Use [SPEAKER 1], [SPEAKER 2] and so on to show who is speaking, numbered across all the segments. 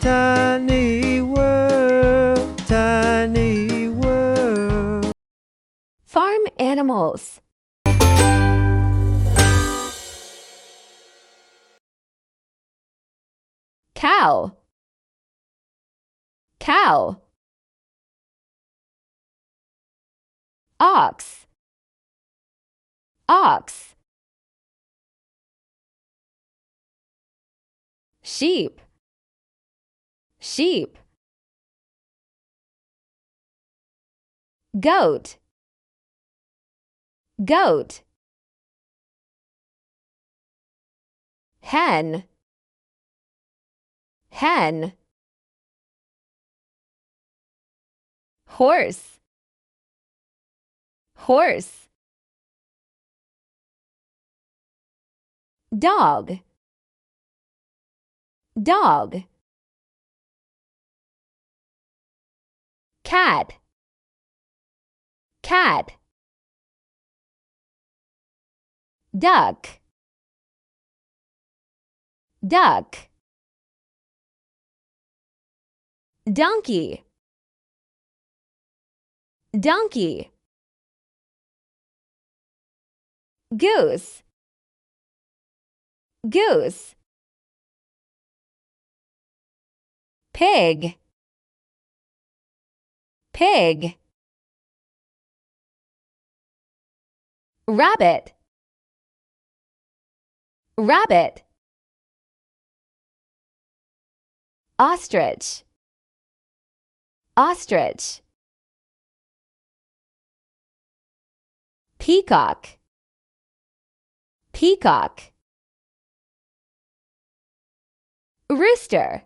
[SPEAKER 1] Tiny world, tiny world.
[SPEAKER 2] Farm animals. Cow, cow. Ox, ox. Sheep, sheep. Goat, goat. Hen, hen. Horse, horse. Dog, dog. Cat, cat. Duck, duck. Donkey, donkey. Goose, goose. Pig, pig. Rabbit, rabbit. Ostrich, ostrich. Peacock, peacock. Rooster,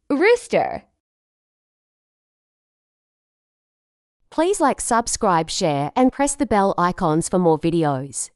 [SPEAKER 2] rooster.
[SPEAKER 3] Please like, subscribe, share and press the bell icons for more videos.